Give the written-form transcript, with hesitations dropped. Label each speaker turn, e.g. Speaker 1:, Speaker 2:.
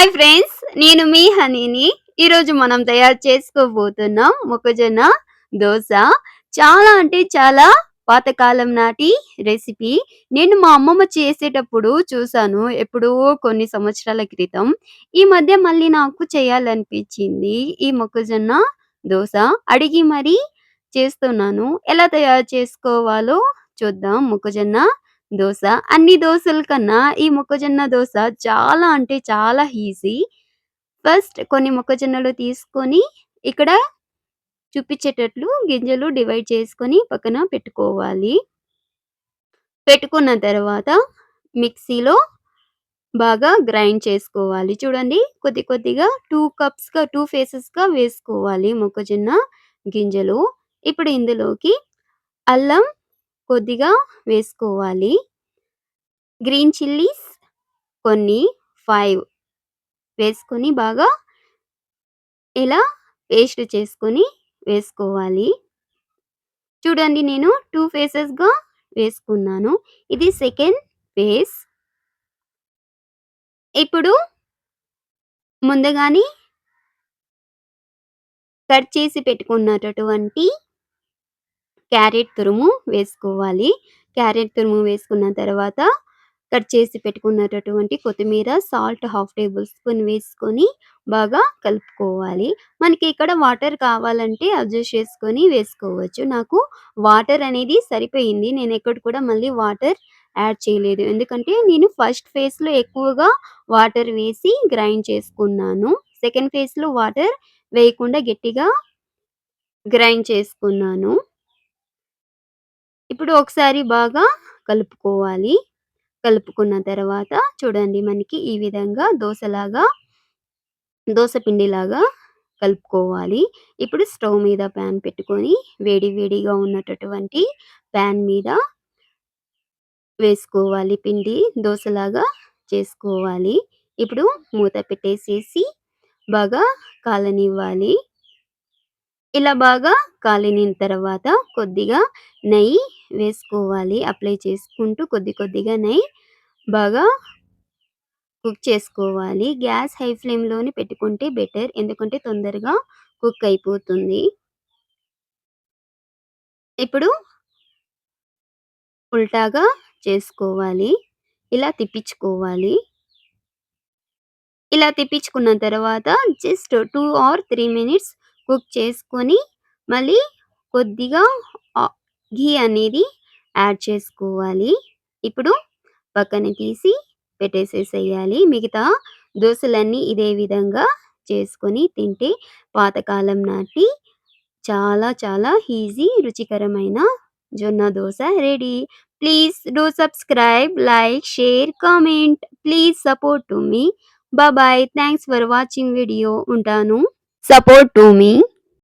Speaker 1: Hi friends. నేను మీ హనీని. ఈరోజు మనం తయారు చేసుకోబోతున్నాం మొక్కజొన్న దోస. చాలా అంటే చాలా పాతకాలం నాటి రెసిపీ. నేను మా అమ్మమ్మ చేసేటప్పుడు చూసాను. ఎప్పుడో కొన్ని సంవత్సరాల క్రితం. ఈ మధ్య మళ్ళీ నాకు చేయాలనిపించింది. ఈ మొక్కజొన్న దోస. అడిగి మరీ చేస్తున్నాను. ఎలా తయారు చేసుకోవాలో చూద్దాం. మొక్కజొన్న దోస. అన్ని దోసల కన్నా ఈ మొక్కజొన్న దోస చాలా అంటే చాలా ఈజీ. ఫస్ట్ కొన్ని మొక్కజొన్నలు తీసుకొని ఇక్కడ చూపించేటట్లు గింజలు డివైడ్ చేసుకొని పక్కన పెట్టుకోవాలి. పెట్టుకున్న తర్వాత మిక్సీలో బాగా గ్రైండ్ చేసుకోవాలి. చూడండి కొద్ది కొద్దిగా 2 కప్స్‌గా 2 ఫేసెస్‌గా వేసుకోవాలి మొక్కజొన్న గింజలు. ఇప్పుడు ఇందులోకి అల్లం కొద్దిగా వేసుకోవాలి. గ్రీన్ చిల్లీస్ కొన్ని 5 వేసుకొని బాగా ఇలా పేస్ట్ చేసుకొని వేసుకోవాలి. చూడండి నేను 2 ఫేసెస్‌గా వేసుకున్నాను. ఇది సెకండ్ ఫేస్. ఇప్పుడు ముందుగానే కట్ చేసి పెట్టుకున్నటటువంటి క్యారెట్ తురుము వేసుకోవాలి. క్యారెట్ తురుము వేసుకున్న తర్వాత కట్ చేసి పెట్టుకున్నటటువంటి కొత్తిమీర, సాల్ట్ హాఫ్ టేబుల్ స్పూన్ వేసుకొని బాగా కలుపుకోవాలి. మనకి ఇక్కడ వాటర్ కావాలంటే అడ్జస్ట్ చేసుకొని వేసుకోవచ్చు. నాకు వాటర్ అనేది సరిపోయింది. నేను ఎక్కడ కూడా మళ్ళీ వాటర్ యాడ్ చేయలేదు. ఎందుకంటే నేను ఫస్ట్ ఫేజ్‌లో ఎక్కువగా వాటర్ వేసి గ్రైండ్ చేసుకున్నాను. సెకండ్ ఫేజ్‌లో వాటర్ వేయకుండా గట్టిగా గ్రైండ్ చేసుకున్నాను. ఇప్పుడు ఒకసారి బాగా కలుపుకోవాలి. కలుపుకున్న తర్వాత చూడండి మనకి ఈ విధంగా దోస పిండిలాగా కలుపుకోవాలి. ఇప్పుడు స్టవ్ మీద పాన్ పెట్టుకొని వేడిగా ఉన్నటటువంటి పాన్ మీద వేసుకోవాలి పిండి. దోసలాగా చేసుకోవాలి. ఇప్పుడు మూత పెట్టేసేసి బాగా కాలనివ్వాలి. ఇలా బాగా కాలిన తర్వాత కొద్దిగా నెయ్యి వేసుకోవాలి. అప్లై చేసుకుంటూ కొద్దిగా నెయ్యి బాగా కుక్ చేసుకోవాలి. గ్యాస్ హై ఫ్లేమ్‌లోనే పెట్టుకుంటే బెటర్. ఎందుకంటే తొందరగా కుక్ అయిపోతుంది. ఇప్పుడు ఉల్టాగా చేసుకోవాలి. ఇలా తిప్పించుకోవాలి. ఇలా తిప్పించుకున్న తర్వాత జస్ట్ 2 ఆర్ 3 మినిట్స్ కుక్ చేసుకొని మళ్ళీ కొద్దిగా ఆహ్, ఘీ అనేది యాడ్ చేసుకోవాలి. ఇప్పుడు పక్కన తీసి పెట్టేసేసేయాలి. మిగతా దోసలన్నీ ఇదే విధంగా చేసుకొని తింటే పాతకాలం నాటి చాలా ఈజీ రుచికరమైన జొన్న dosa ready. Please do subscribe, like, share, comment. Please support to me. Bye. Thanks for watching video. ఉంటాను. Support to me.